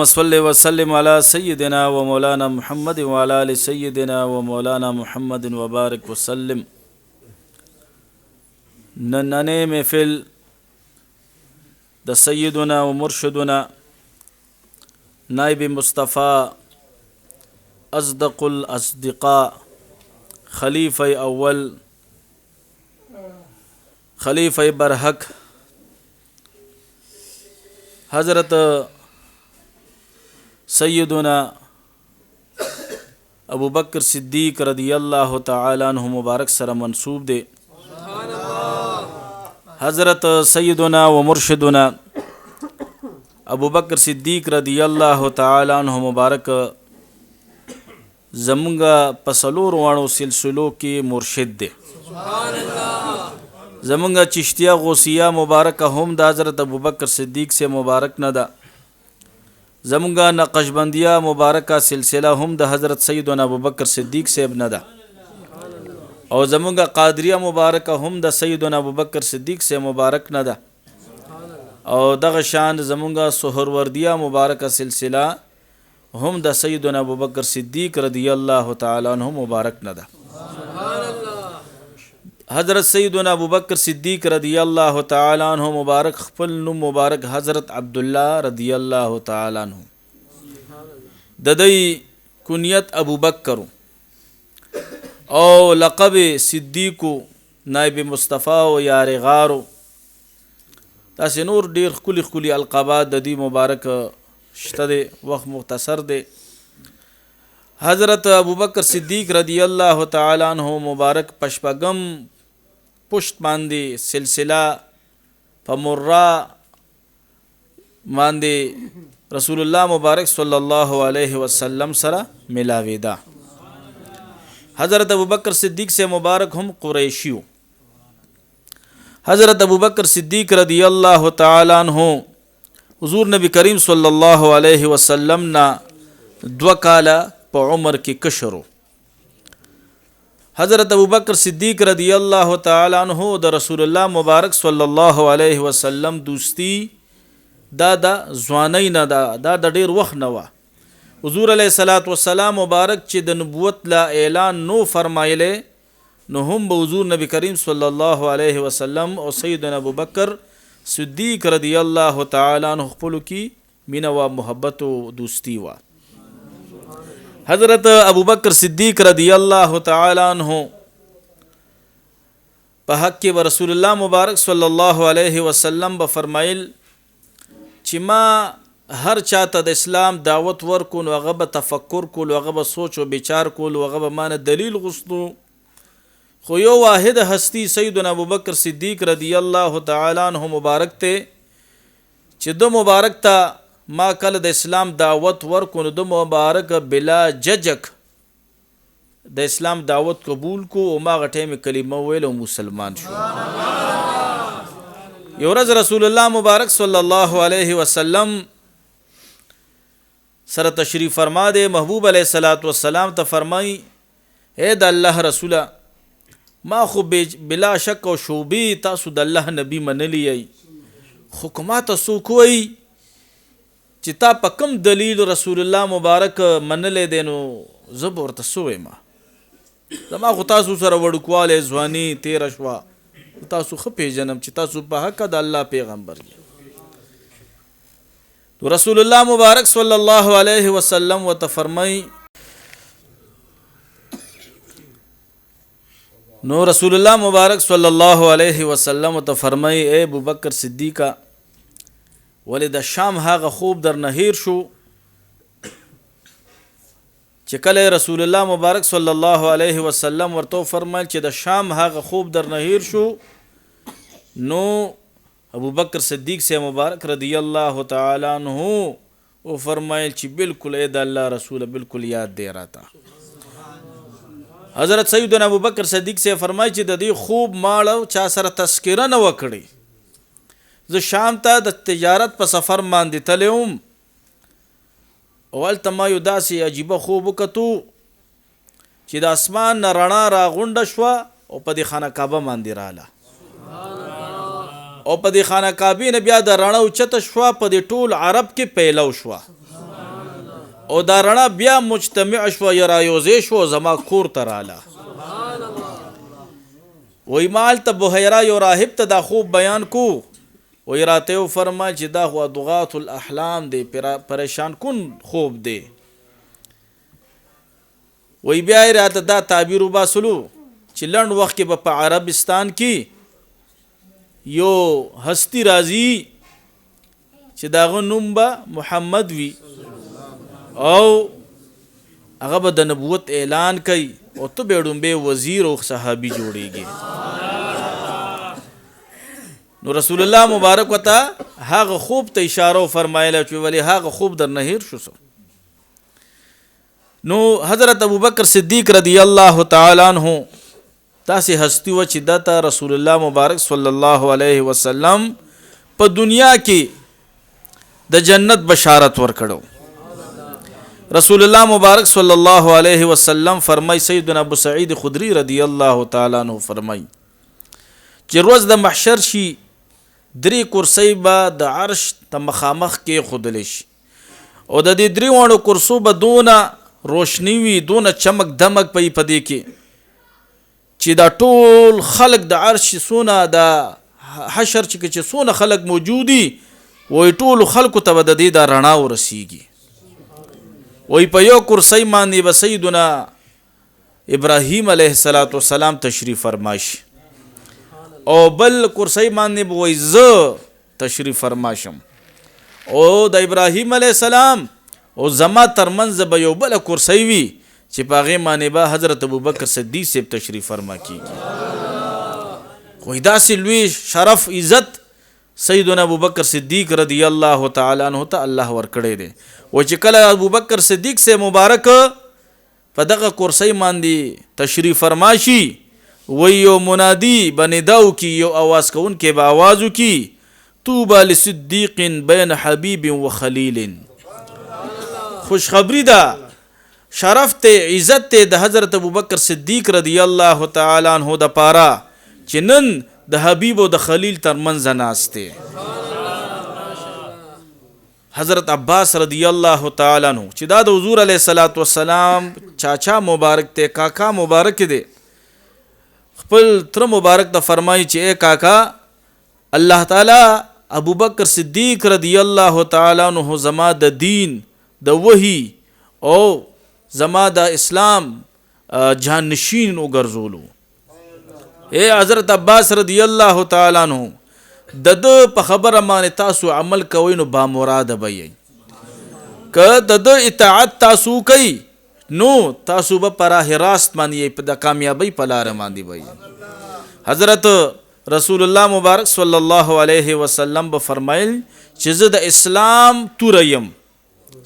वसल्लि वसल्लिम अला सय्यिदिना व मौलाना मुहम्मद व अला आलि सय्यिदिना व मौलाना मुहम्मद व बारिक वसल्लिम। नन्हे महफिल द सय्यिदुना व मुर्शिदुना नाइब मुस्तफ़ा अज़दक़ुल अस्दिक़ा खलीफ़ा अव्वल खलीफ़ा बरहक हज़रत सय्यदुना अबू बकर सिद्दीक़ रदियल्लाहु तआला अन्हु मुबारक सर मंसूब दे। हज़रत सय्यदुना व मुर्शिदुना अबू बकर सिद्दीक़ रदियल्लाहु तआला अन्हु मुबारक ज़मुंगा पसलूर वाणो सिलसिलो के मुर्शिद दे। ज़मुंगा चिश्तिया गौसिया मुबारक हम द हज़रत अबू बकर सिद्दीक़ से मुबारक न दा। ज़मुंगा नक़शबंदिया मुबारक सिलसिला हम द हज़रत सय्यदुना अबू बकर सिद्दीक़ से न दा। और ज़मुंगा क़ादरिया मुबारक हम द सय्यदुना अबू बकर सिद्दीक़ से मुबारक न दा। और दगशान ज़मुंगा सोहरवर्दिया मुबारक सिलसिला हम द सय्यदुना अबू बकर सिद्दीक़ रदियल्लाहु तआला अन्हु मुबारक न दा। हज़रत सय्यदुना अबू बकर सिद्दीक़ रदियल्लाहु तआला अन्हु मुबारक खपल नुम मुबारक हज़रत अब्दुल्ला रदियल्लाहु तआला अन्हु ददई कुनियत अबू बकर और लक़ब सिद्दीक़ो नाइब मुस्तफ़ा व यार गारो तासे नूर डेर खुली खुली अलक़ाबात ददी मुबारक शतदे वक़्त मुख्तसर दे। हज़रत अबू बकर सिद्दीक़ रदियल्लाहु तआला अन्हु मुबारक पशपगम पुष्ट मांदे सिलसिला पमुर्रा मांदे रसूलुल्लाह मुबारक सल्लल्लाहु अलैहि वसल्लम सरा मिलावेदा। हज़रत अबू बकर सिद्दीक़ से मुबारक हम कुरैशियो। हज़रत अबू बकर सिद्दीक़ रदियल्लाहु तआला अन्हु हुज़ूर नबी करीम सल्लल्लाहु अलैहि वसल्लम ना द्वकाला प उमर की कशरो। हज़रत अबू बकर सिद्दीक़ रदियल्लाहु तआला अन्हु द रसूलुल्लाह मुबारक सल्लल्लाहु अलैहि वसल्लम दोस्ती दादा ज़वानई न दा डेर वक़्त नवा। हुज़ूर अलैहिस्सलातु वस्सलाम मुबारक च द नबुवत ला ऐलान नो फरमाइले नो हम हुज़ूर नबी करीम सल्लल्लाहु अलैहि वसल्लम और सय्यदना अबू बकर सिद्दीक़ रदियल्लाहु तआला अन्हु खपलु की मीना व मोहब्बत व दोस्ती वा। हज़रत अबू बकर सिद्दीक़ रदियल्लाहु तआला अन्हु पहक व रसूलुल्लाह मुबारक सल्लल्लाहु अलैहि वसल्लम बफरमाइल चिमा हर चाहता द इस्लाम दावत वर को वगब तफक्कुर को वगब सोच व विचार को वगब मान दलील गुस्तु खुयो वाहिद हस्ती सय्यदना अबू बकर सिद्दीक़ रदियल्लाहु तआला अन्हु मुबारक ते चिदो मुबारक ता मा कल द इस्लाम दावत वर को दो मुबारक बिला जजक द इस्लाम दावत कबूल को मा गठे में कलिमा वेल मुसलमान शो। योरज रसूलुल्लाह मुबारक सल्लल्लाहु अलैहि वसल्लम सर तशरीफ़ फरमा दे महबूब अलैहिस्सलातु वस्सलाम त फरमाई ए द अल्लाह रसूला मा खु बिला शक व शोबी तासु द अल्लाह नबी मन लियई हुक्मा तसु कोई चिता पकम दलील रसूलुल्लाह मुबारक मन ले देनो ज़बर तसुए मा जमा खुतासु सर वड़कुआले ज़वानी तेरशवा तासु खपे जन्म चितासु पहक द अल्लाह पैगंबर तो रसूलुल्लाह मुबारक सल्लल्लाहु अलैहि वसल्लम व तफरमाई नो रसूलुल्लाह मुबारक सल्लल्लाहु अलैहि वसल्लम व तफरमाई ए अबू बकर सिद्दीक़ा वलिद शाम हाग खूब दर नहीर शो चिकल रसूलुल्लाह मुबारक सल्लल्लाहु अलैहि वसल्लम वर्तो फरमाइल च द शाम हाग खूब दर नहीर शो नो अबू बकर सिद्दीक़ से मुबारक रदियल्लाहु तआला अन्हु वो फरमाइल च बिल्कुल ए द अल्लाह रसूल बिल्कुल याद दे रहा था। हज़रत सय्यदना अबू बकर सिद्दीक़ से फरमाई च दी खूब माड़ो चा सर तस्किरा न वकड़ी जो शाम ता द तिजारत पर सफ़र मान दी तलेउम अवल तमायु दासी अजीब खूब कतु च द आसमान न रणा रा गुंड शवा और पदी खाना काबा मान दी राला और पदी खाना काबी ने बिया द रणा उचत शवा पदी टूल अरब के पहला शवा او دا رڼا بیا مجتمع شوه یا رایوځې شوه زما کور ته راله. وی مال ته بحیرا یو راهب ته دا خوب بیان کو. وی راته یو فرمایل چې دا خو ادغاث الاحلام دی، پریشان کن خوب دی. وی بیا یې راته دا تعبیر وباسلو چې لنډ وخت کې به په عربستان کې یو هستی راځي چې د هغه نوم به محمد وي او هغه به د نبوت اعلان کوي او ته به ډومبې وزیر او صحابي جوړیږي. نو رسول الله مبارک وته هغه خوب ته اشاره فرمایله چې ولی هغه خوب در نه هیر شو. نو حضرت ابوبکر صدیق رضی الله تعالی عنہ تاسې هستی و چې دته رسول الله مبارک صلی الله علیه وسلم په دنیا کې د جنت بشارت ورکړو. رسول الله مبارک صلی الله علیه وسلم فرمای سیدنا ابو سعید خدری رضی الله تعالی عنہ فرمای چې روز د محشر شي درې کرسی به د عرش ته مخامخ کې خودلی شي او د دې درې وړو کرسو به دونه روشنی وي، دونه چمک دمک پي پدې کې چې دا ټول خلق د عرش سونه د حشر چې سونه خلق موجودي وای ټول خلقو ته د دې د رڼا ورسیږي. وای په یو کرسی باندې به سیدنا ابراهیم علیه السلام تشریف فرمایش او بل کرسی باندې به وای زه تشریف فرماشم او د ابراهیم علیه السلام او زما ترمنځ به یو بل کرسی وي چې په هغې باندې به حضرت ابوبکر صدیق صاحب تشریف فرما کیږي. خو داسې لوی شرف عزت سیدنا ابوبکر صدیق رضی الله تعالی عنہ ته الله ورکړی دی. و چې کله ابوبکر صدیق سے مبارک په دغه کرسی باندې تشریف فرماشي وی یو منادی بنداو کی یو आवाज کون کې به आवाज وکي طوبى لصدیق بین حبیب و خلیل. خوشخبری ده، شرف ته، عزت ته د حضرت ابوبکر صدیق رضی الله تعالی عنہ د پاره چې نن د حبیب او د خلیل ترمنځ ناسته. حضرت عباس رضی الله تعالی عنہ چې دا د حضور علیه الصلاۃ والسلام چاچا مبارک ته، کاکا مبارک دی، خپل تر مبارک ته فرمایي چې اے کاکا الله تعالی ابوبکر صدیق رضی الله تعالی عنہ زما د دین د وحی او زما د اسلام جانشین وګرځولو. اے حضرت عباس رضی الله تعالی عنہ د په خبره باندې تاسو عمل کوئ نو با مراد به یې که د اطاعت تاسو کوي نو تاسو به پراه راست باندې په د کامیابی په لار باندې وي. حضرت رسول الله مبارک صلی الله علیه وسلم به فرمایل چې زه د اسلام توریم،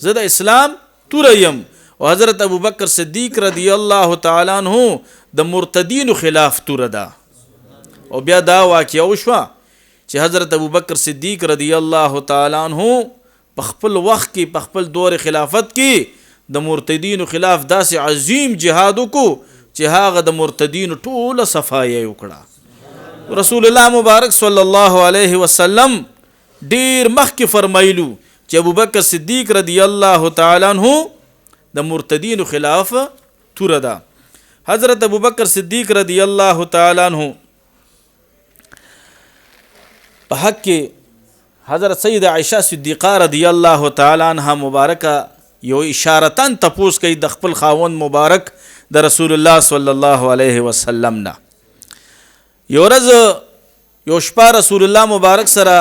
زه د اسلام توریم. او حضرت ابوبکر صدیق رضی الله تعالی عنہ د مرتدینو خلاف تور ده. او بیا دا واقعه وشوه چې حضرت ابوبکر صدیق رضی الله تعالی عنہ په خپل وخت کې، په خپل دور خلافت کې د مرتدینو خلاف داسې عظیم جهاد وکړو چې هغه د مرتدینو ټوله صفایه وکړه. رسول الله مبارک صلی الله علیه وسلم ډیر مخکې فرمایلو چې ابوبکر صدیق رضی الله تعالی عنہ د مرتدینو خلاف توره ده. حضرت ابوبکر صدیق رضی الله تعالی عنہ په حق کې حضرت سید عائشہ صدیقہ رضی الله تعالی عنها مبارکه یو اشارتن تپوس کوي د خپل خاوند مبارک د رسول الله صلی الله علیه وسلم نه. یو ورځ یو شپه رسول الله مبارک سره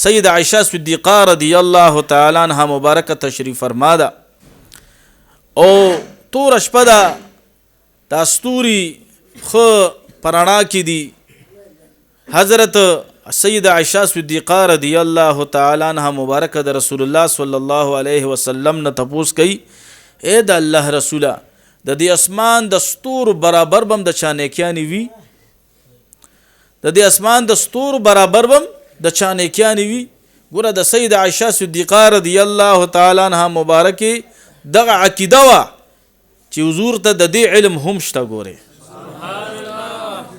سید عائشہ صدیقہ رضی الله تعالی عنها مبارکه تشریف فرما ده او تور شپه ده، دا ستوري خو پرانا کې دي. حضرت سید عائشہ صدیقہ رضی الله تعالی عنها مبارکه د رسول الله صلی الله علیه وسلم نه تپوس کوي اے د الله رسوله د دې اسمان د ستور برابر بم د چانېکیانی وي، د دې اسمان د ستور برابر بم د چانېکیانی وي. ګوره د سید عائشہ صدیقہ رضی الله تعالی عنها مبارکه دغه عقیده وا چې حضور ته د دې علم هم شته. ګوره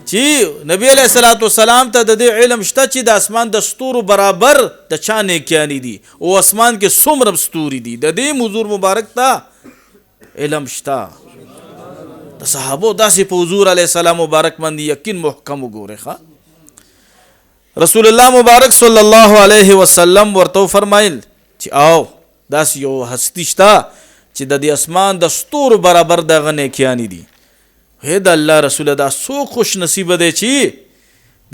چې چې نبی علیہ الصلوۃ والسلام ته د دې علم شته چې د اسمان د ستورو برابر د چا نیکیانی دي او اسمان کې څومره ستوري دي د دې حضور مبارک ته علم شته د صحابو داسې په حضور علیہ السلام مبارک باندې یقین محکم وګوره رسول الله مبارک صلی الله علیه وسلم ورته فرمایل چې او داسې یو هستی شته چې د دې اسمان د ستورو برابر دغه نیکیانی دي هی د الله رسول دا سو خوش نصیب دی چې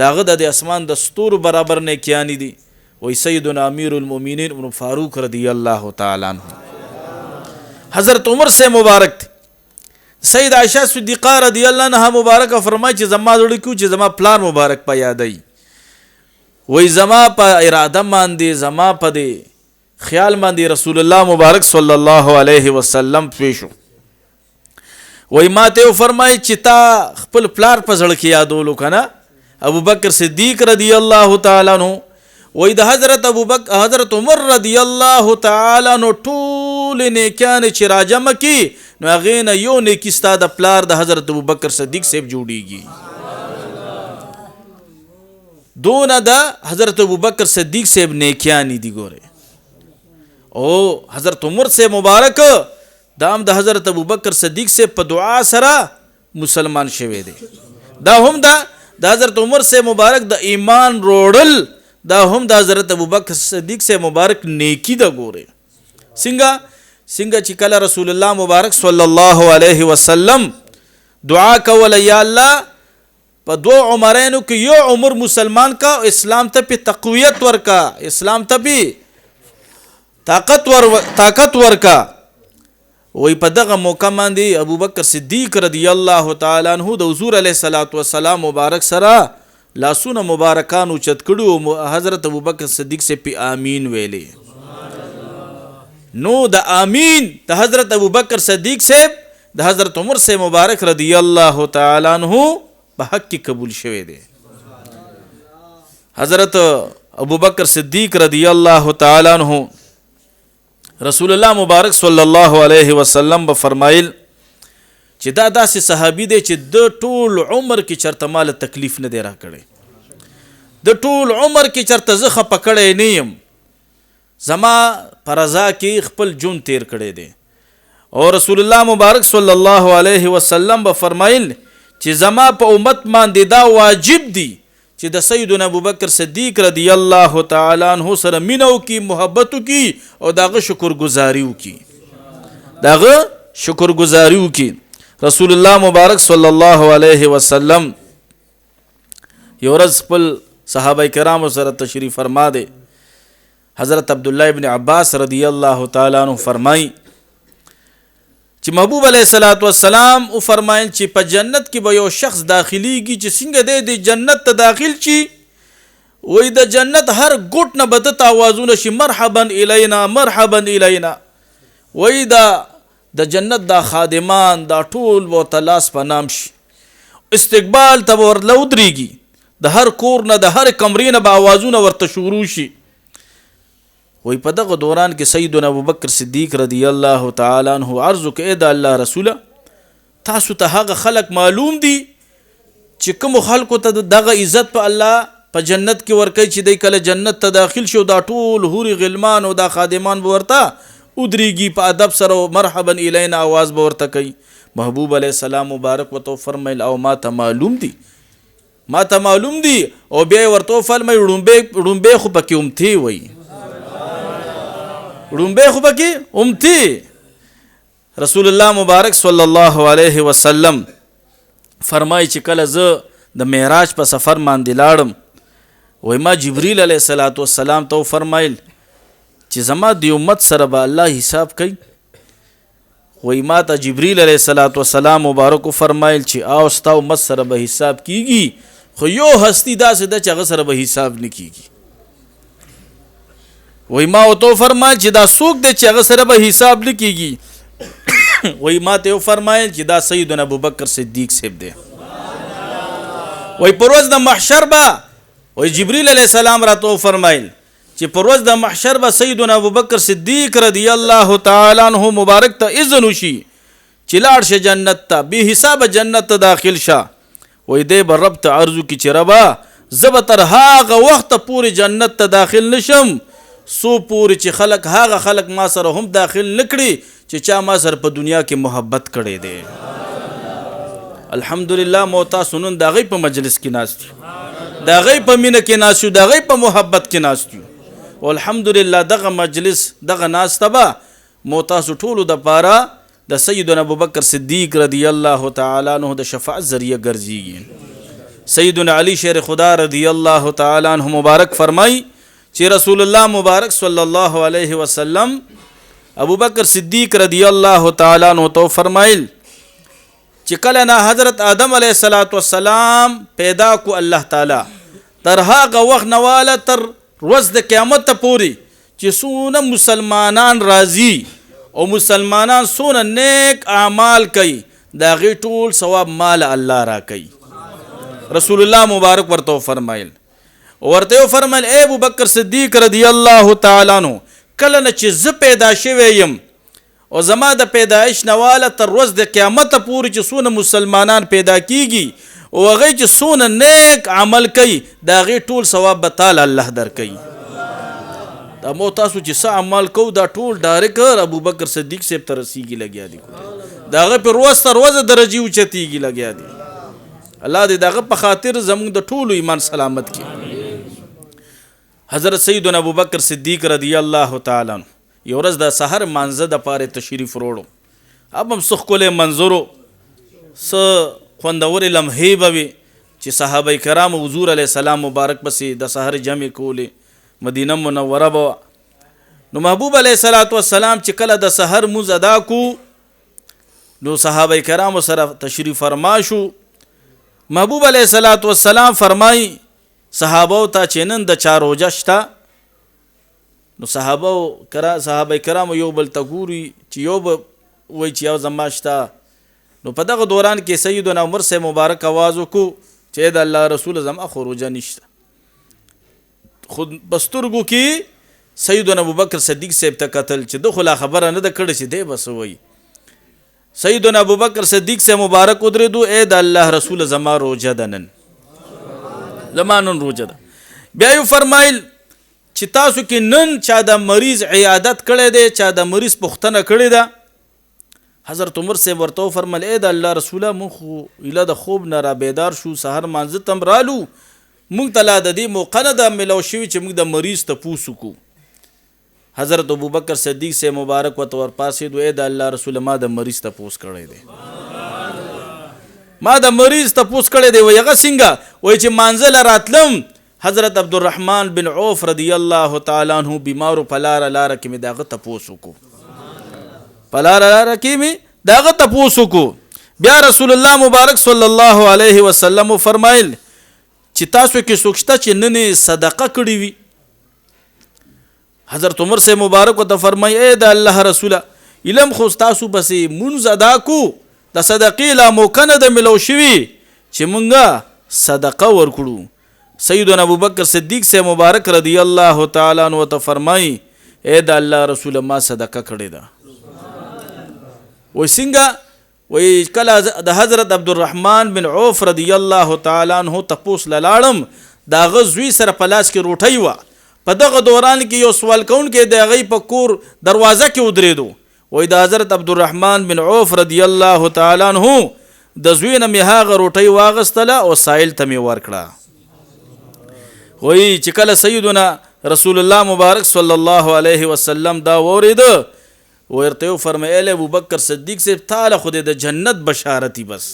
داغه د اسمان د ستورو برابر نیکیانی دي وای سیدنا امیر المؤمنین ابن فاروق رضی الله تعالی عنہ حضرت عمر سے مبارک سید عائشہ صدیقہ رضی الله عنها مبارک فرمای چې زما دړي کو چې زما پلار مبارک په یادای وای زما په اراده باندې زما په دې خیال باندې رسول الله مبارک صلی الله علیه وسلم پیشو وای ماته فرمای چې تا خپل پلار په ځړ کې یادولو کنه ابو بکر صدیق رضی الله تعالی عنہ وای د حضرت عمر رضی الله تعالی عنہ ټول نیکان چې راجم کی نو غینه یو نیکی ستا د پلار د حضرت ابو بکر صدیق سیب جوړیږي دون د حضرت ابو بکر صدیق سیب نیکیانی دی ګوره او حضرت عمر سے مبارک دام د حضرت ابو بکر صدیق سے په دعا سره مسلمان شوه دی دا هم د حضرت عمر سے مبارک د ایمان روړل دا هم د حضرت ابو بکر صدیق سے مبارک نیکی دا ګوره څنګه چې کله رسول الله مبارک صلی الله علیه وسلم دعا کول یا الله په دو عمرینو کې یو عمر مسلمان کا اسلام ته په تقویت ورکا اسلام ته په طاقت ورکا وای په دغه موقع باندې ابو بکر صدیق رضی الله تعالی عنہ د حضور علیه الصلاۃ والسلام مبارک سره لاسونه مبارکان اوچت کړو حضرت ابو بکر صدیق سے پی آمین ویلې نو د آمین د حضرت ابو بکر صدیق سے د حضرت عمر سے مبارک رضی الله تعالی عنہ په حق کې قبول شوه دی حضرت ابو بکر صدیق رضی الله تعالی عنہ رسول الله مبارک صلی الله علیه وسلم به فرمایل چې دا داسې صحابي دی چې د ټول عمر کې چرته مال تکلیف نه دی را کړی د ټول عمر کې چرته زه خپه کړی نه یم زما په رضا کې خپل جون تیر کړی دی او رسول الله مبارک صلی الله علیه وسلم به فرمایل چې زما په امت باندې دا واجب دی چې د سیدنا ابو بکر صدیق رضی الله تعالی عنہ سره مینو کی محبت کی او داغه شکرګزاریو کی رسول الله مبارک صلی الله علیه وسلم یو ورځ خپل صحابه کرام سره تشریف فرما دے حضرت عبداللہ ابن عباس رضی الله تعالی عنہ فرمای چې محبوب علیہ الصلوۃ والسلام او فرمایل چې په جنت کې به یو شخص داخليږي چې څنګه د جنت ته داخل شي وای د جنت هر ګټ نه بدت आवाजونه شي مرحبا الینا وای د جنت دا خادمان دا ټول و تلاس په نام شي استقبال ته ورلو دريږي د هر کور نه د هر کمرې نه به आवाजونه ورته شروع شي وای په دغه دوران کې سیدنا ابو بکر صدیق رضی الله تعالی عنہ عرض وکړ د الله رسول تاسو ته هغه خلق معلوم دي چې کوم خلکو ته دغه عزت په الله په جنت کې ورکړي چې د کله جنت ته داخل شو دا ټول حور غلمان او دا خادمان ورته ودريږي په ادب سره مرحبا الینا आवाज ورته کوي محبوب علیہ السلام مبارک وته فرمایل او ما ته معلوم دي او بیا ورته فرمایي ړومبه خو پکې امتی وای ړومبه خو پکې امتی رسول الله مبارک صلی الله علیه وسلم فرمای چې کله زه د معراج په سفر باندې لاړم وای ما جبرئیل علیه السلام ته فرمایل چې زما د امت سره به الله حساب کوي وای ما ته جبرئیل علیه السلام مبارک فرمایل چې او ستا امت سره به حساب کیږي خو یو هستی داسې ده چې هغه سره به حساب نه کیږي وای ما او تو فرمایل چې دا څوک دی چې هغه سره به حساب نه کیږي وای ما ته فرمایل چې دا سیدنا ابو بکر صدیق صاحب دی وای پر ورځ د محشر به وای جبرئیل علیه السلام راته فرمایل چې پر ورځ د محشر به سیدنا ابو بکر صدیق رضی الله تعالی عنہ مبارک ته اذن وشي چې لاړ شه جنت ته به حساب جنت ته داخل شه وای دی به رب ته عرض وکړي چې ربه زه به تر هغه وخته پورې جنت ته داخل نشم څو پورې چې خلک هغه خلک ما سره هم داخل نه کړي چې چا ما سره په دنیا کې محبت کړی دی. الحمدلله مو تاسو نن د هغوی په مجلس کې ناست یو، د هغوی په مینه کې ناست یو، د هغوی په محبت کې ناست یو. والحمدلله دغه مجلس دغه ناسته به مو تاسو ټولو دپاره د سیدنا ابوبکر صدیق رضی الله تعالی عنه د شفاعت ذریعه ګرځېږي. سیدنا علی شیر خدا رضی الله تعالی عنه مبارک فرمای چې رسول الله مبارک صلی الله علیه وسلم ابوبکر صدیق رضی الله تعالی عنه تو فرمایل چې کله نه حضرت آدم علیه السلام پیدا کو الله تعالی تر هغه وخت نواله تر ورځ د قیامت پورې چې څونه مسلمانان راضي او مسلمانان څونه نیک اعمال کوي د هغې ټول ثواب مال الله را کوي. رسول الله مبارک ورته فرمایل اے ابوبکر صدیق رضی الله تعالی عنہ کله نه چې زه پیدا شوی یم او زما د پیدایش نواله تر ورځ د قیامت پورې چې څونه مسلمانان پیدا کیږي او هغوی چې څونه نیک عمل کوي د هغې ټول ثواب به تعالی الله درکوي. دا مو تاسو چې څه عمل کوو دا ټول ډایرکټ ابوبکر صدیق صاحب ته رسیږي لګیا دي، د هغه په ورځ تر ورځه درجې اوچتېږي لګیا دي. الله دې دغه په خاطر زموږ د ټولو ایمان سلامت کړي. حضرت سیدنا ابوبکر صدیق رضی الله تعالی عنہ یو ورځ د سحر مانځه دپاره تشریف وروړو. اب هم څه ښکلی منظرو څه خوندورې لمحې به وي چې صحابه کرامو حضور علیه السلام مبارک پسې د سحر جمع کولې مدینه منوره به. نو محبوب علیه السلام چې کله د سحر مونځ ادا کو نو صحابه کرامو سره تشریف فرما شو. محبوب علیه السلام فرمای صحابو ته چې نن د چا روژه شته. نو صحابه کرامو یو بل ته ګوري چې یو به وایي چې یو زما شته. نو په دغه دوران کې سیدنا عمر صاحب مبارک آواز وکړو چې د الله رسول زما خو روژه نشته. خود بسترګو کې سیدنا ابوبکر صدیق صاحب ته کتل چې ده خو لا خبره نه ده کړې چې دی به څه وایي. سیدنا ابوبکر صدیق صاحب مبارک ودرېدو اے د الله رسول زما روژه ده نن، زما نن روژه ده. بیا یې فرمایل چې تاسو کې نن چا د مریض عیادت کړی دی، چا د مریض پوښتنه کړې ده. حضرت عمر صاحب ورته وفرمیل اے د الله رسوله مونږ خو ایله د خوب نه را بیدار شو، سحر مانځه ته م رالو، مونږ ته لا د دې موقع نه ده میلاو شوي چې مونږ د مریض تپوس وکړو. حضرت ابوبکر صدیق صاحب مبارک ورته ورپاسېدو اے د الله رسوله ما د مریض تپوس کړی دی، ما د مریض تپوس کړی دی. وایي هغه څنګه؟ وایي چې مانځه له راتلم حضرت عبدالرحمن بن عوف رضی الله تعالی عنہ بیمارو په لاره کې مې د هغه تپوس وکړو، په لاره کې مې د هغه تپوس وکړو. بیا رسول الله مبارک صلی الله علیه وسلم فرمایل چې تاسو کې څوک شته چې نن صدقه کړې وي؟ حضرت عمر سے مبارک ورته فرمایي اے د الله رسوله علم خو تاسو پسې مونځ ادا کو د صدقې لا موقع نه ده میلاو شوي چې مونږه صدقه ورکړو. سیدنا ابوبکر صدیق سے مبارک رضی الله تعالی عنہ ورته فرمایي اے د الله رسوله ما صدقه کړې ده. وایي څنګه؟ وایي کله د حضرت عبدالرحمن بن عوف رضی الله تعالی عنہ تپوس لاړم د هغه زوی سره په لاس کې روټۍ وه. په دغه دوران کې یو سوال کوونکی د هغې په کور دروازه کې ودرېدو. وایي د حضرت عبدالرحمن بن عوف رضی الله تعالی عنہ د زوی نه مې هغه روټۍ واغستله او سایل ته مې ورکړه. وایي چې کله سیدنا رسول الله مبارک صلی الله علیه وسلم دا واورېده ورته وفرمیل ابوبکر صدیق صاحب تعالی خو د جنت بشارتي، بس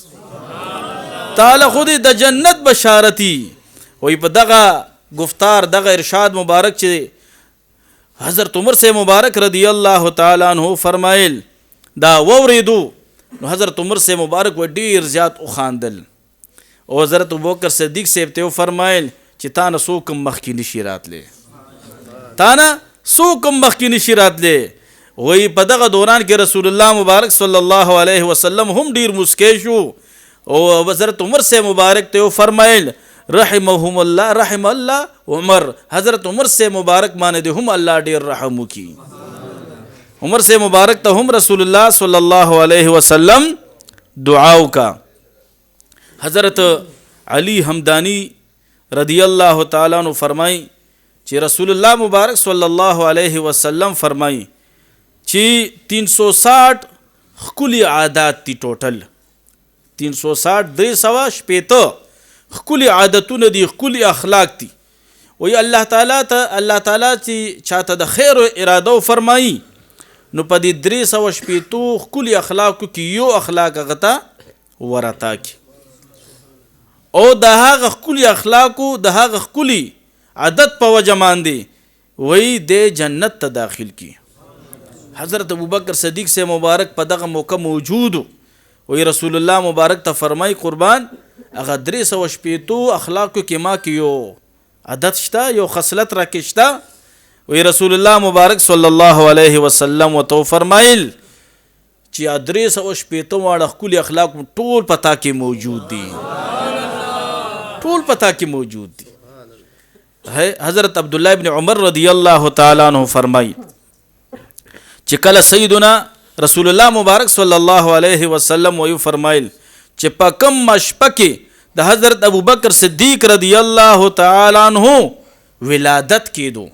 تعالی خو د جنت بشارتي. وایي په دغه گفتار دغه ارشاد مبارک چې حضرت عمر سے مبارک رضی الله تعالی عنہ فرمایل دا واورېدو نو حضرت عمر سے مبارک و ډیر زیات وخاندل او حضرت ابوبکر صدیق صاحب ته فرمایل چې تا نه څوک مخکې نشي راتلی، تا نه څوک مخکې نشي راتلی. وایي په دغه دوران کې رسول الله مبارک صلی الله علیه وسلم هم ډیر مسکی شو او حضرت عمر سے مبارک ته فرمایل رحمهم الله رحم الله عمر، حضرت عمر سے مبارک باندې هم الله ډیر رحم وکي. عمر سے مبارک ته هم رسول الله صلی الله علیه وسلم دعا وکا. حضرت علی همدانی رضی الله تعالی عنہ فرمای چې رسول الله مبارک صلی الله علیه وسلم فرمای چې 360 خکلی عادات دي ټوټل 360 360 خکلی عادتونه دي خکلی اخلاق دي وی الله تعالی چې چاته د خیر اراده فرمایي نو په دې 360 خکلی اخلاقو کې یو اخلاق غتا ورتا کی او د هغه خکلی اخلاقو د هغه خکلی عادت په وجه باندې وی د جنت ته داخل کی حضرت ابوبکر صدیق سے مبارک په دغه موقع موجود وی رسول الله مبارک ته فرمای قربان هغه 360 اخلاقو کې ما کې یو عادت شته یو خصلت راکې شته وی رسول الله مبارک صلی الله علیه وسلم وتو فرمایل چې 360 واړه خپل اخلاق ټول پتا کې موجود دي ټول پتا کې موجود دي حضرت عبد الله ابن عمر رضی الله تعالی عنہ فرمای چې کله سیدنا رسول الله مبارک صلی الله علیه وسلم وی فرمایل چې په کوم مشپه کې د حضرت ابوبکر صدیق رضی الله تعالی عنہ ولادت کېدو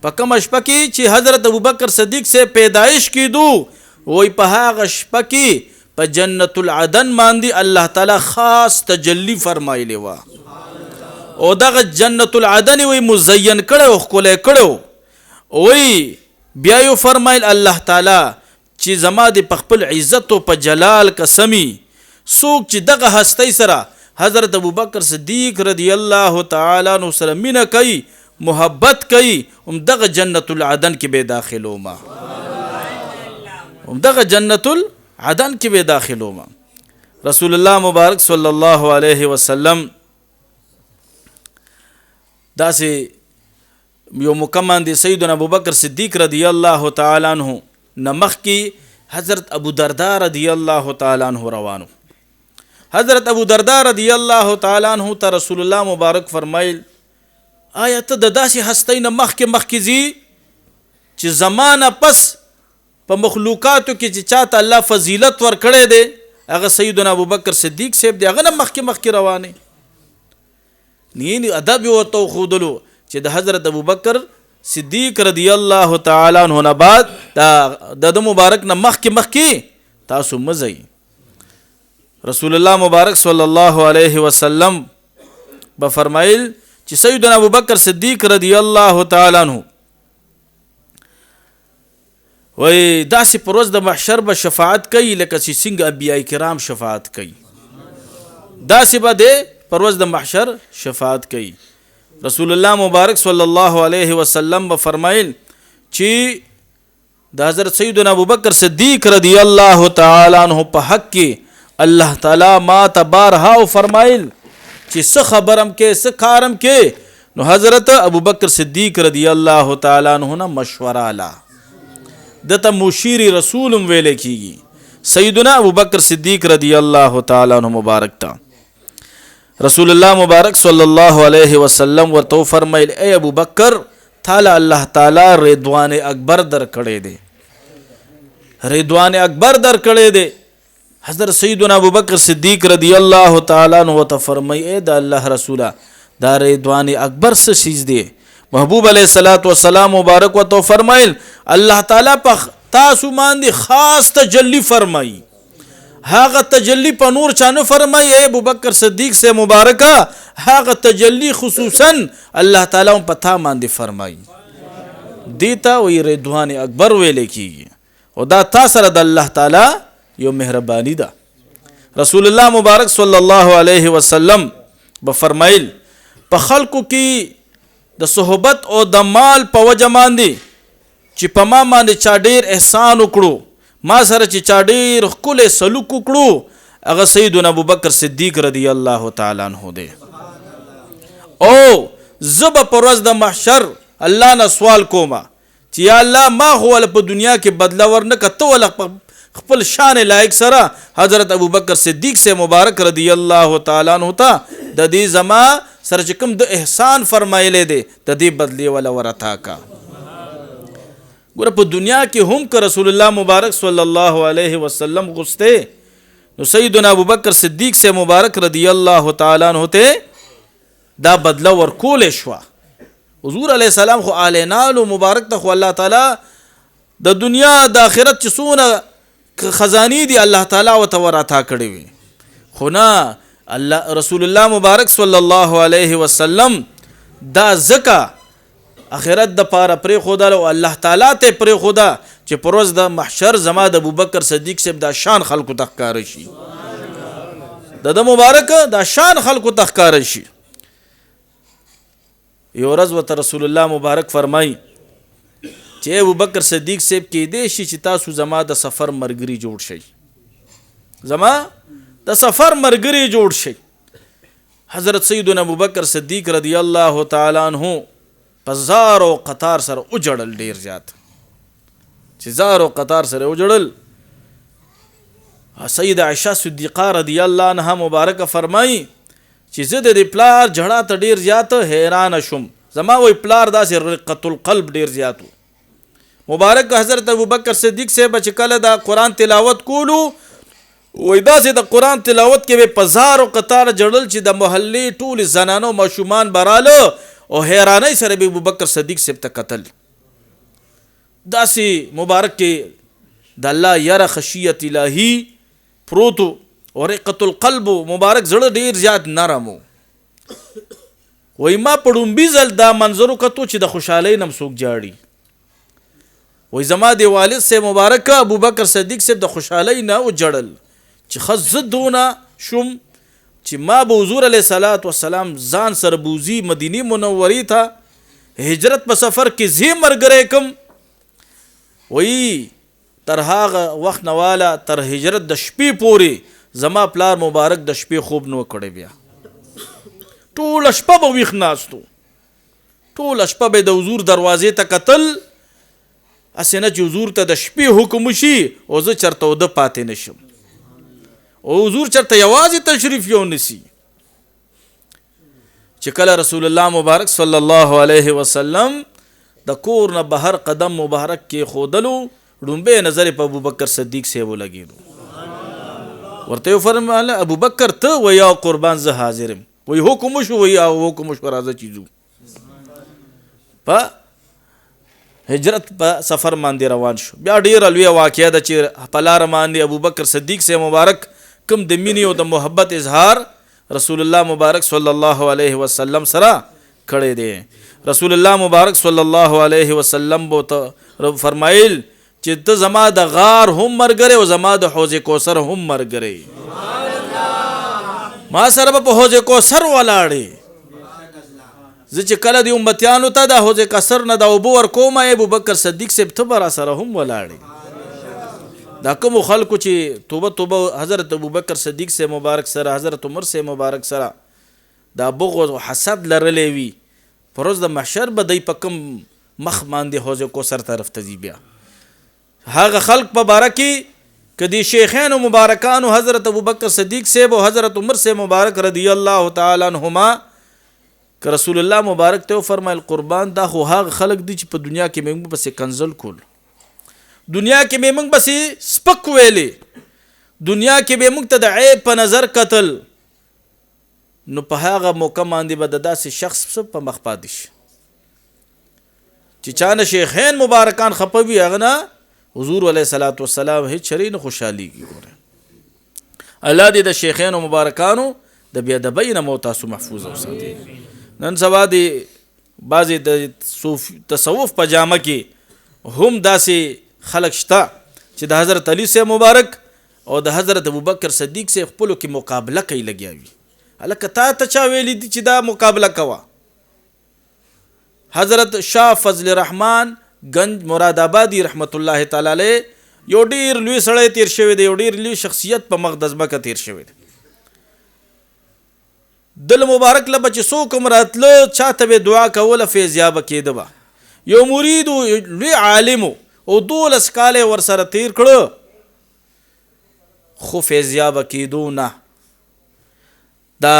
په کوم شپه کې چې حضرت ابوبکر صدیق سے پیدائش کېدو وای په هغه شپه کې په جنت العدن باندې الله تعالی خاص تجلی فرمایلی و او دغه جنت العدن وی مزین کړو خپل کړو وی بیا یو فرمایل الله تعالی چې زما د خپل عزت او په جلال قسمی سوق چې دغه هستی سره حضرت ابوبکر صدیق رضی الله تعالی عنہ سره مینا کوي محبت کوي دغه جنت العدن کې به داخلو ما دغه جنت العدن کې به داخلو ما رسول الله مبارک صلی الله علیه وسلم داسې یو مکمن دی سیدنا ابوبکر صدیق رضی الله تعالی عنہ نمخ کې حضرت ابو درداء رضی الله تعالی عنہ روانو حضرت ابو درداء رضی الله تعالی عنہ ته رسول الله مبارک فرمایل آیا ته د داسې هستی نه مخکې زی چې زمانه پس په مخلوقاتو کې چې چاته الله فضیلت ورکړی دی هغه سیدنا ابوبکر صدیق صاحب دی هغه نه مخکې روانې نی ادب ورته خودلو چې د حضرت ابوبکر صدیق رضی الله تعالی عنہ نه بعد د مبارک نه مخکې تاسو مزئ رسول الله مبارک صلی الله علیه وسلم بفرمایل چې سیدنا ابوبکر صدیق رضی الله تعالی عنہ وای داسې پر ورځ د محشر به شفاعت کوي لکه چې څنګه انبیاء کرام شفاعت کوي داسې به د پر ورځ د محشر شفاعت کوي رسول الله مبارک صلی الله علیه وسلم بفرمایل چې د حضرت سیدنا ابوبکر صدیق رضی الله تعالی عنہ په حق کې الله تعالی ما تبارها فرمایل چې څه خبرم کې څه کارم کې نو حضرت ابوبکر صدیق رضی الله تعالی عنہ مشوره لا دته مشیر رسول ویل کیږي سیدنا ابوبکر صدیق رضی الله تعالی عنہ مبارک تا رسول الله مبارک صلی الله علیه وسلم ورته فرمایل اے ابوبکر تعالی الله تعالی رضوان اکبر در کړی دی رضوان اکبر در کړی دی حضرت سیدنا ابوبکر صدیق رضی الله تعالی عنہ ته فرمای اے د الله رسوله دا رضوان اکبر څه چیز دی محبوب علیہ الصلوۃ والسلام مبارک وته فرمایل الله تعالی په تاسو باندې خاص تجلی فرمای هغه تجلی په نور چانه فرمای اے ابوبکر صدیق سے مبارکہ هغه تجلی خصوصا الله تعالی په تا باندې فرمای دیتا وی رضوان اکبر ویل کیږي او دا تاسو د الله تعالی یو مهربانی ده رسول الله مبارک صلی الله علیه وسلم بفرمایل په خلقو کې د صحبت او د مال په وجه باندې چې په ما باندې چا ډیر احسان وکړو ما سره چې چا ډیر خپل سلوک وکړو هغه سیدنا ابوبکر صدیق رضی الله تعالی عنہ دی او زب پر ورځ د محشر الله نه سوال کوما چې یا الله ما هو په دنیا کې بدلا ورنه کته ول خپل شان لایق سره حضرت ابوبکر صدیق سے مبارک رضی الله تعالی عنہ ته د دې زما سره چې کوم د احسان فرمایلی دی د دې بدلی ولا ورتا کا ګوره په دنیا کې هم که رسول الله مبارک صلی الله علیه وسلم غسته نو سیدنا ابوبکر صدیق سے مبارک رضی الله تعالی عنہ ته دا بدله ورکول شو. حضور علیہ السلام خو علینالو مبارک ته خو الله تعالی د دنیا د آخرت چې څونه خزانی دی الله تعالی او تورات کړی وي. خو نه الله رسول الله مبارک صلی الله علیه وسلم دا زکا آخرت د پاره پرې خدا او الله تعالی ته پرې خدا چې پروز د محشر زما د ابوبکر صدیق صاحب دا شان خلکو تخکار شي، د مبارک دا شان خلکو تخکار شي. یو ورځ ورته رسول الله مبارک فرمای چې ابوبکر صدیق صاحب کې دې شي چې تاسو زما د سفر مرګري جوړ شي، زما د سفر مرګري جوړ شي. حضرت سیدنا ابوبکر صدیق رضی الله تعالی عنہ په زارو قطار سره اجړل، ډیر زیات چې زارو قطار سره اجړل. سیدہ عائشہ صدیقہ رضی الله عنها مبارکه فرمایي چې زه د پلار جړه ته ډیر زیات حیران شوم، زما وی پلار داسې رقت القلب ډیر زیاتو. مبارک حضرت ابوبکر صدیق صاحب چې کله دا قرآن تلاوت کولو وای داسې د قرآن تلاوت کې به په زارو قطار جړل چې د محلې ټول زنانو ماشومان براله او حیرانۍ سره به ابوبکر صدیق صاحب ته قتل. داسې مبارک کې د الله یره خشیت الهی پروتو او رقت القلب مبارک زړه ډیر زیات نرمو. وای ما پړومبي ځل دا منظرو کتو چې د خوشحالۍ نم څوک جاړي. وای زما د والد سے مبارک ابوبکر صدیق صاحب د خوشحالۍ نه او جړل چې خزدونه شوم چې ما به حضور علیه الصلاۃ والسلام ځان سره بوزي مدینه منورې ته هجرت په سفر کې زی مرګره کم. وای تر هغه وخت نواله تر هجرت د شپې پورې زما پلار مبارک د شپې خوب نو کړی، بیا ټول شپه به ویښ ناستو، ټول شپه به د حضور دروازې ته کتل، اسنه چې حضور ته د شپې حکم شي او زه چرته ود پاتې نشم او حضور چرته یوازې تشریف یو نسی. چې کله رسول الله مبارک صلی الله علیه وسلم د کور نه بهر قدم مبارک کې خودلو ډومبه نظر په ابوبکر صدیق صاحب لګیدو. ورته فرمایله ابوبکر ته ویا قربان زه حاضرم. وی حکم شو ویا حکم شو راځه چیزو. په هجرت په سفر باندې روان شو. بیا ډیر لوی واقعه ده چې په لار باندې ابوبکر صدیق صاحب مبارک کوم د مینې او د محبت اظهار رسول الله مبارک صلی الله علیه وسلم سره کړی دی. رسول الله مبارک صلی الله علیه وسلم بو فرمایل چې ته زما د غار هم مرګره او زما د حوض کوثر هم مرګره، ما سره په حوض کوثر ولاړې. زه چې کله د امتیانو ته د حوض کوثر نه د اوبو ورکوم ابوبکر صدیق صاحب ته برا سره هم ولاړې. دا کوم خلکو چې توبه توبه حضرت ابوبکر صدیق صاحب مبارک سره حضرت عمر صاحب مبارک سره دا بغض او حسد لرلې وي، پروز د محشر به دی په کوم مخ باندې حوض کوثر طرف ته ځي. بیا هغه خلق په باره کې کدی شیخین مبارکانو حضرت ابوبکر صدیق صاحب او حضرت عمر صاحب مبارک رضی الله تعالی عنہما که رسول الله مبارک ته فرمایل قربان دا خو هغه خلق دي چې په دنیا کې موږ بس کنزل کول، دنیا کې موږ بس سپک ویلې، دنیا کې موږ ته د عیب په نظر قتل، نو په هغه موقع باندې به داسې شخص په مخ پاتې شي چې چانه شیخین مبارکان خپوي هغه نه حضور علیہ الصلوۃ والسلام هیڅ چری نه خوشحالي ګوره. الله دې د شیخانو مبارکانو د بیا د بین مو تاسو محفوظ اوساتي. نن سبا دی بعضی د تصوف په جامه کې هم داسې خلق شته چې د حضرت علی سے مبارک او د حضرت ابوبکر صدیق سے خپلو کې مقابله کوي لګیاوي. الکه تا ته چا ویلی دي چې دا مقابله کوا؟ حضرت شاه فضل الرحمن گنج مراد آبادی رحمت الله تعالی علیه یو ډیر لوی سړی تیر شوی دی، یو ډیر لوی شخصیت په مقدس مکه تیر شوی دی. دل مبارک لبه چې څوک هم راتله چاته به دعا کوله فیضیابه کېده به. یو مرید لوی عالم او 12 کاله ورسره تیر کړه خو فیضیابه کېدو نه. دا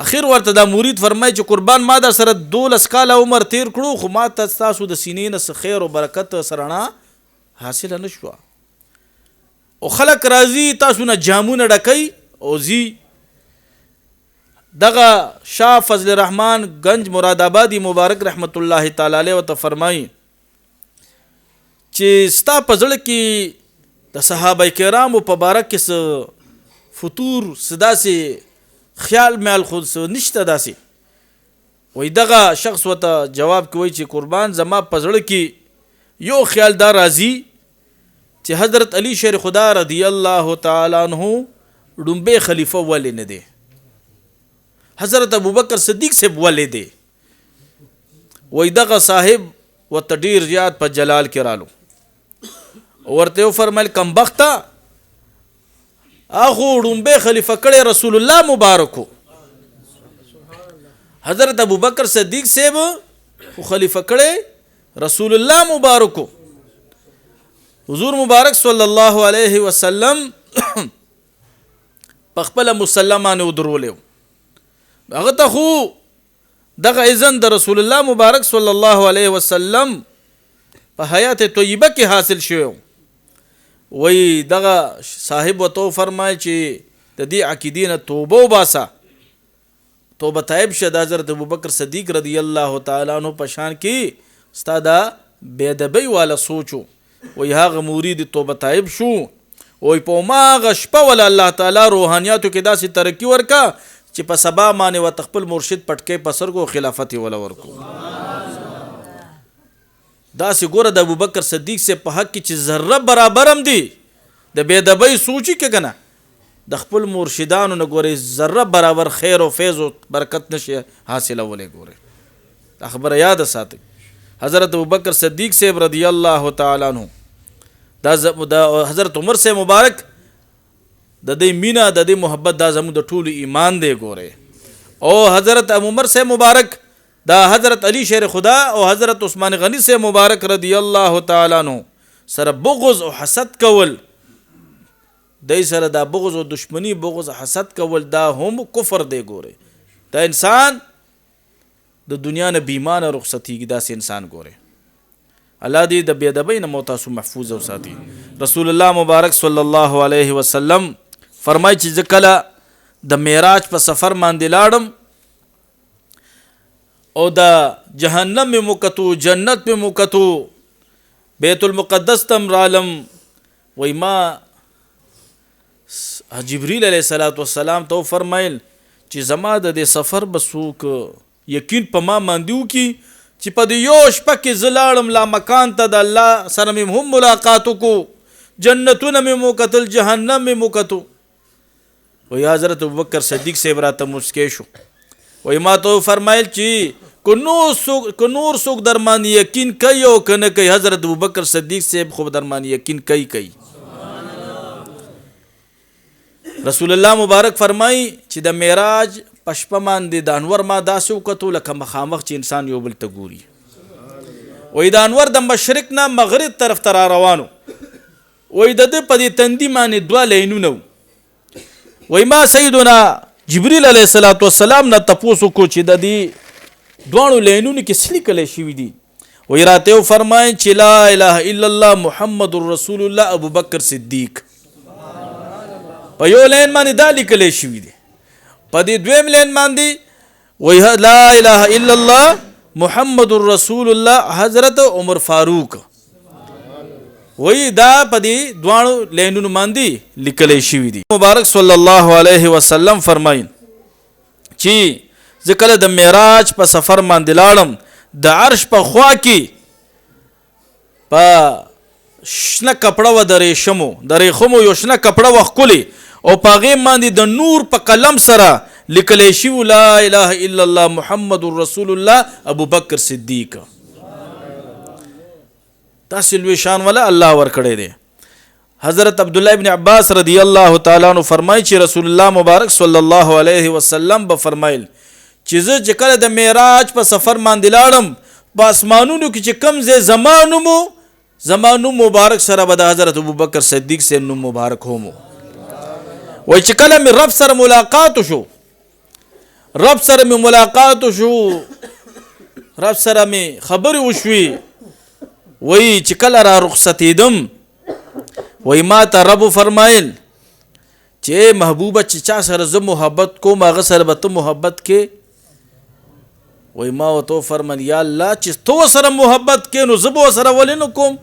اخر ورته دا مرید فرمای چې قربان ما در سره 12 کاله عمر تیر کړو خو ما ته تاسو د سینې نه خیر او برکت سره نه حاصل نه شو. او خلک راځي تاسو نه جامونه ډکوي او ځي. دغه شاه فضل الرحمن گنج مراد آبادی مبارک رحمت الله تعالی علیه ورته فرمایي چې ستا په زړه کې د صحابه کرامو په باره کې څه فطور څه داسې خیال میال خود څه نشته داسې. وایي دغه شخص ورته جواب کوي چې قربان زما په زړه کې یو خیال دا راځي چې حضرت علی شیر خدا رضی الله تعالی عنہ ډومبه خلیفہ ولې نه دی، حضرت ابوبکر صدیق صاحب ولې دی. وای دغه صاحب ورته ډیر زیات په جلال کې رالو، ورته فرمایل کم بخته اخو ډومبه خلیفہ کړي رسول الله مبارکو. حضرت ابوبکر صدیق صاحب خو خلیفہ کړي رسول الله مبارکو. حضور مبارک صلی الله علیه وسلم په خپل مسلمانو درولو، هغه ته خو دغه اذن د رسول الله مبارک صلی الله علیه وسلم په حیات طیبه کې حاصل شوی. وی دغه صاحب وته فرمای چې د دې عقیدې نه توبه وباسه، توبه طیب شه د حضرت ابوبکر صدیق رضی الله تعالی عنہ په شان کې ستا دا بے ادبی والا سوچو. وی هغه مرید توبه طیب شو. وی په ما غشپه ول الله تعالی روحانیاتو کې داسې ترقی ورکا چې په سبا باندې و تخپل مرشد پټکې پسرګو خلافت ولا ورکو. داسې ګوره د ابوبکر صدیق سے په حق کې چې ذره برابر هم دی د بے ادبی سوچي کې کنه د خپل مرشدانو نه ګوري ذره برابر خیر او فیض او برکت نشي حاصله ولې. ګوره خبره یاد ساتي حضرت ابوبکر صدیق صاحب رضی الله تعالی عنہ دا حضرت عمر سے مبارک د دې مینا د دې محبت دا زموږ د ټولو ایمان دی. ګوره او حضرت عمر سے مبارک دا حضرت علی شیر خدا او حضرت عثمان غنی سے مبارک رضی الله تعالی عنہ سره بغض او حسد کول، دای سره دا بغض او دشمنی بغض حسد کول دا هم کفر دی. ګوره دا انسان د دنیا نه بیمانه رخصتیږي. داسې انسان ګوره الله دې د بے ادبۍ نه مو تاسو محفوظ او ساتي. رسول الله مبارک صلی الله علیه وسلم فرمایي چې زه کله د معراج په سفر باندې لاړم او د جهنم مې مکتو جنت مې مکتو بیت المقدس تم رالم. وای ما جبریل علیه السلام ته فرمایل چې زما د دې سفر بسوک یقین په ما باندې کی چې په دې یو شپه کې زلاړم لا مکان ته د الله سره مې هم ملاقات کو، جنتونه مې مکتل جهنم مې مکتو. وای حضرت ابوبکر صدیق صاحب راته مسکی شو. وای ما ته فرمایل چې کو نور څوک در باندې یقین کوي او که نه کوي، حضرت ابوبکر صدیق صاحب خو در باندې یقین کوي. رسول الله مبارک فرمایي چې د معراج په شپه باندې د انور ما داسې وکتو لکه مخامخ چې انسان یو بل ته ګوري. وای د انور د مشرق نه مغرب طرف ته را روانو. وای د دې په دې تندي باندې دوه لینونه وو. وای ما سیدنا جبریل علیه السلام نه تپوسو کو چې د دې دوانو لینونو کې څه لیکل شوي دي. وای راته فرمایي چې لا اله الا الله محمد رسول الله ابوبکر صدیق. په یو لین باندې دا لیکل شوي دي، په دې دویم لین باندې وای لا اله الا الله محمد رسول الله حضرت عمر فاروق. وای دا په دې دوانو لینونو باندې لیکل شوي دي. مبارک صلی الله علیه وسلم فرمایي چې ذکر د معراج په سفر باندې لاړم، د عرش په خوا کې په شنه کپړه و د ریشمو یو شنه کپړه و ښکلې او په هغې باندې د نور په قلم سره لیکلی شوي لا اله الا الله محمد رسول الله ابوبکر صدیق. داسې لوی شان والا الله ورکړی دی. حضرت عبدالله ابن عباس رضی الله تعالی عنہ فرمایي چې رسول الله مبارک صلی الله علیه وسلم به فرمایل چې زه چې کله د معراج په سفر باندې لاړم په اسمانونو کې چې کوم ځای زمانو مبارک سره به د حضرت ابوبکر صدیق سے نوم مبارک هم. وای چې کله مې رب سره ملاقات شو، رب سره مې خبرې وشوي. وای چې کله را رخصتېدم وای ما ته رب فرمایل چې محبوبه چې چا سره زه محبت کوم هغه سره به ته محبت کې. وای ما ورته فرمایل یا الله چې تو سره محبت کې نو زه به ورسره ولې نه کوم؟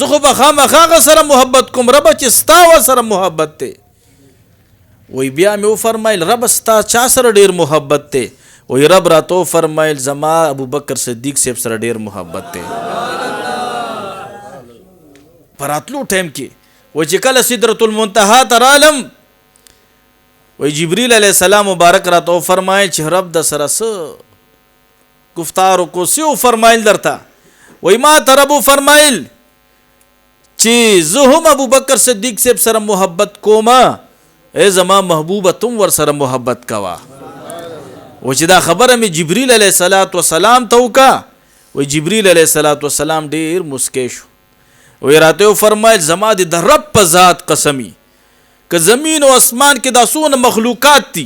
زه خو به خامخا هغه سره محبت کوم ربه چې ستا ورسره محبت دی. وای بیا مې وفرمایل رب ستا چا سره ډېر محبت دی؟ وای رب راته وفرمایل زما ابوبکر صدیق صاحب سره ډېر محبت دی. په راتلو ټایم کې وای چې کله سدرة المنتهى ته رالم وای جبریل علیه السلام مبارک راته وفرمایل چې رب د سره څه گفتار وکړو څه وفرمایل درته؟ وای ما ته رب وفرمایل چې زه هم ابوبکر صدیق صاحب سره محبت کوم ای زما محبوبه تم ور سره محبت کوه. و چې دا خبره مې جبریل علیه السلام ته وکړه. وای جبریل علیه السلام ډېر مسکی شو. وی راته وفرمایل زما د رب په ذات قسمی که زمین او اسمان کې دا څونه مخلوقات دي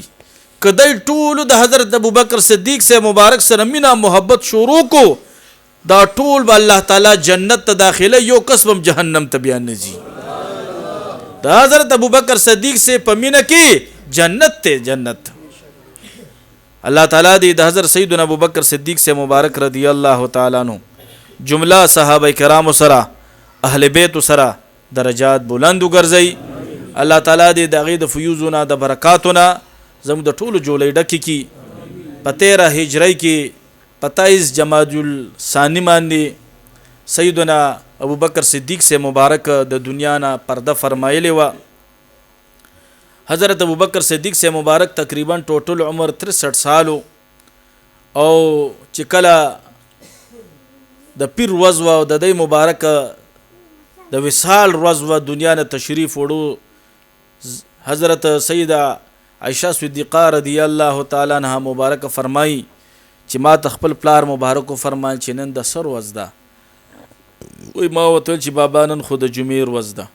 که دی ټولو د حضرت ابوبکر صدیق صاحب مبارک سره مینا محبت شروع کو دا ټول به الله تعالی جنت ته داخله یو قسم جهنم ته بیا نه ځي. د حضرت ابوبکر صدیق صاحب په مینه کې جنت ته جنت. الله تعالی دې د حضرت سیدنا ابوبکر صدیق صاحب مبارک رضی الله تعالی عنہ جمله صحابه کرام سره اهل بیت سره درجات بلند وګرځي. الله تعالی دې د هغې د فیوزونه د برکاتونه زموږ د ټولو جولۍ ډکې کړي. په 13 هجرۍ کې 25 جمادی الثانی باندې سیدنا ابوبکر صدیق سے مبارک د دنیا نه پرده فرمایلی وه. حضرت ابوبکر صدیق سے مبارک تقریبا ټوټل عمر 63 سالو او چې کله د پیر ورځ وه او د دی مبارک د وصال ورځ وه دنیا نه تشریف وړو. حضرت سیدہ عائشہ صدیقہ رضی الله تعالی عنها مبارک فرمایي چې ما ته خپل پلار مبارک فرمایل چې نن د سر ورځ ده. وای ما ورته ویل چې بابا نن خو د جمعې ورځ ده.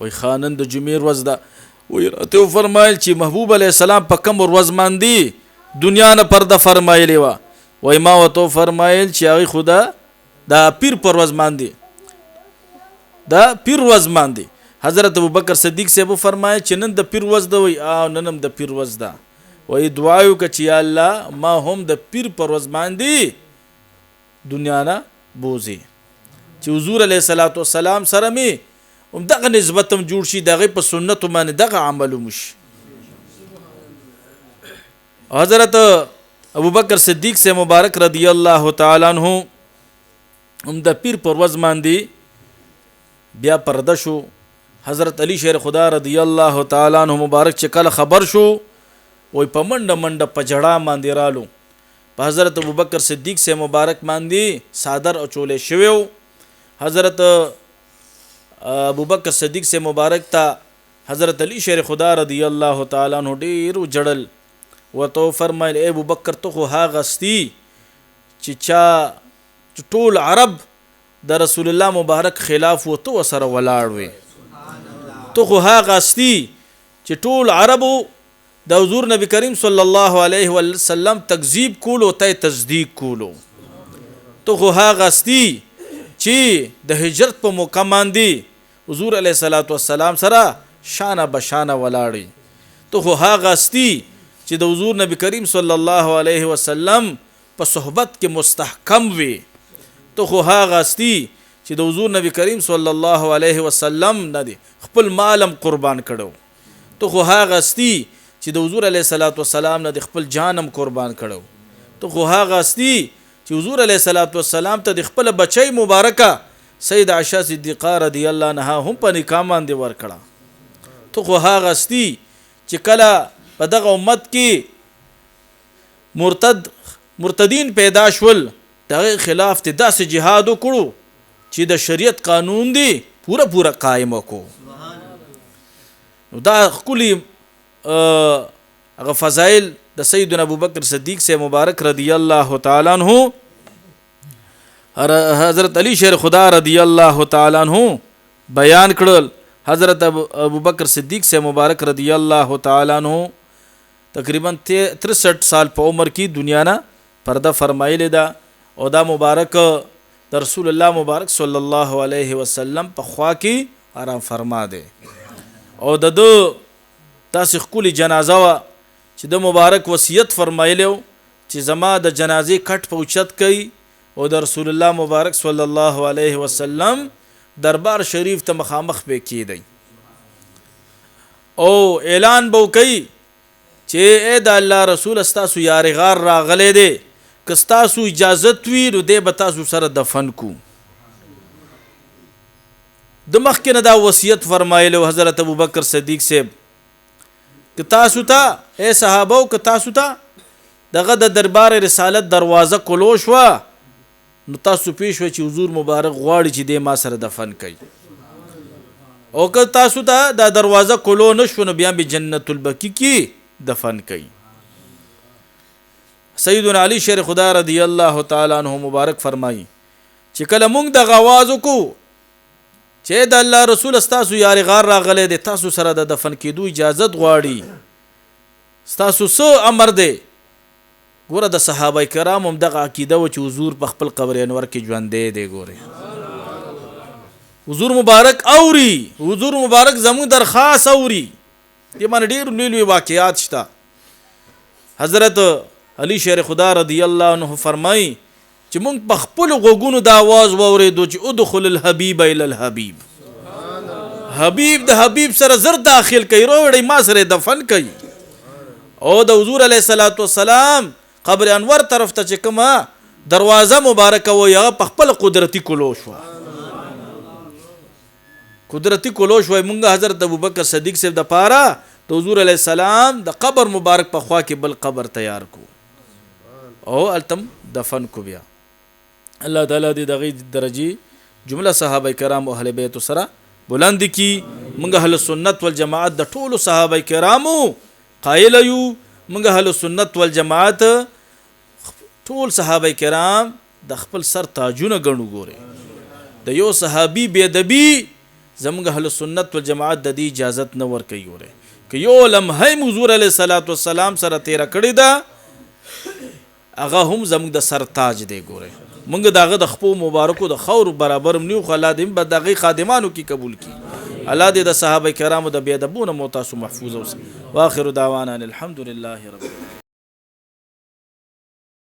وای ښه نن د جمعې ورځ ده. وای راته وفرمایل چې محبوب علیه السلام په کوم ورځ باندې دنیا نه پرده فرمایلې وه. وای ما ورته وفرمایل چې هغې خو د پیر پر ورځ باندې د پیر ورځ باندې حضرت ابوبکر صدیق صاحب فرمایل چې نن د پیر ورځ ده. وای نن هم د پیر ورځ ده. وای دعا وکړه چې یا الله ما هم د پیر پر ورځ باندې دنیا نه بوځي چې حضور علیه السلام سره مې همدغه نسبت هم جوړ شي د هغې په سنتو باندې دغه عمل وشي. حضرت ابوبکر صدیق سے مبارک رضی الله تعالی عنہ هم د پیر پر ورځ باندې بیا پرده شو. حضرت علی شیر خدا رضی الله تعالی عنہ مبارک چې کله خبر شو وای په منډه منډه په جړا باندې رالو. په حضرت ابوبکر صدیق سے مبارک باندې صادر اچولې شوی و. حضرت ابوبکر صدیق سے مبارک ته حضرت علی شیر خدا رضی الله تعالی عنہ ډېر جړل. ورته فرمایل ای ابوبکر ته خو هغه ستی چې ټول عرب د رسول الله مبارک خلاف و ته ورسره ولاړ وې. ته خو هغه ستی چې ټول عربو د حضور نبی کریم صلی الله علیه وسلم تکذیب کولو ته تصدیق کولو. ته خو هغه ستی چې د هجرت په موقع باندې حضور علیه السلام سره شانه بشانه ولاړی. ته خو هغه ستی چې د حضور نبی کریم صلی الله علیه وسلم په صحبت کې مستحکم وي. ته خو هغه ستی چې د حضور نبی کریم صلی الله علیه وسلم نه دی خپل مالم قربان کړو. ته خو هغه ستی چې د حضور علیه السلام نه د خپل جانم قربان کړو. ته خو هغه ستی چې حضور علیه السلام ته د خپل بچی مبارکه سید عائشہ صدیقہ رضی الله عنها هم په نکاح باندې ورکړه. ته خو هغه ستی چې کله په دغه امت کې مرتدین پیدا شول دغه خلاف ته داسې جهاد وکړو چې د شریعت قانون دی پورا قائم وکړو. نو دا ښکلي هغه فضایل د سیدنا ابوبکر صدیق سے مبارک رضی الله تعالی عنہ حضرت علی شیر خدا رضی الله تعالی عنہ بیان کړل. حضرت ابوبکر صدیق سے مبارک رضی الله تعالی عنہ تقریبا 63 سال په عمر کې دنیا نه پرده فرمایلی ده او دا مبارک د رسول الله مبارک صلی الله علیه وسلم په خوا کې آرام فرما دی او د دو داسې ښکلې جنازه وه چې د مبارک وصیت فرمایلی و چې زما د جنازې کټ په اوچت کوي او د رسول الله مبارک صلی الله علیه وسلم دربار شریف ته مخامخ به کیدی او اعلان به کوي چې اے د الله رسول ستاسو یار غار راغلی دی که ستاسو اجازت وي نو دی به تاسو سره دفن کو د مخکې نه دا وصیت فرمایلی و حضرت ابوبکر صدیق صاحب که تاسو ته اے صحابه که تاسو ته دغه د دربار رسالت دروازه کلو شوه نو تاسو پیش وی چې حضور مبارک غواړي چې دی ما سره دفن کوي او که تاسو ته دا دروازه کلو نشو نو بیا به جنت البقیع کې دفن کوي سیدنا علی شیر خدا رضی الله تعالی عنہ مبارک فرمایي چې کله مونږ د غواز وکړو چې د الله رسول ستاسو یار غار راغلی دی تاسو سره د دفن کېدو اجازت غواړي ستاسو څه امر دی ګوره د صحابه کرام هم دغه عقیده و چې حضور په خپل قبر انور کې ژوندی دی ګورې حضور مبارک اوري حضور مبارک زموږ درخواست اوري دې باندې ډېر لوی لوی واقعات شته حضرت علی شیر خدا رضی الله عنه فرمایي چې مونږ په خپل غوږونو د آواز واورېدو چې ادخل الحبیب الی الحبیب حبیب د حبیب سره زر داخل کوي روړی ما سره دفن کوي او د حضور علیه الصلاۃ والسلام قبر انور طرف ته چې کومه دروازه مبارکه و یا په خپل قدرتی کلو شو قدرتی کلو شو مونږ حضرت ابوبکر صدیق صاحب د پاره د حضور علیه السلام د قبر مبارک په خوا کې بل قبر تیار کو او التم دفن کو بیا الله تعالی دې دغه درجه جمله صحابه کرام او اهل بیت سره بلند کی موږ اهل سنت والجماعت د ټولو صحابه کرامو قائل یو موږ اهل سنت والجماعت ټول صحابه کرام د خپل سر تاجونه غنو ګوره د یو صحابي بے ادبی زموږ اهل سنت والجماعت د دې اجازت نه ور کوي ګوره که یو لمحه حضور علیه الصلاۃ والسلام سره تیر کړی دا هغه هم زموږ د سر تاج دی ګوره مونږ داغه د خپو مبارکو د خور برابر نیو خلا دیم به دغه خادمانو کی قبول کی الله دې د صحابه کرامو د بی ادبونو مو تاسو محفوظ اوسه واخر دعوانا الحمدلله رب العالمین.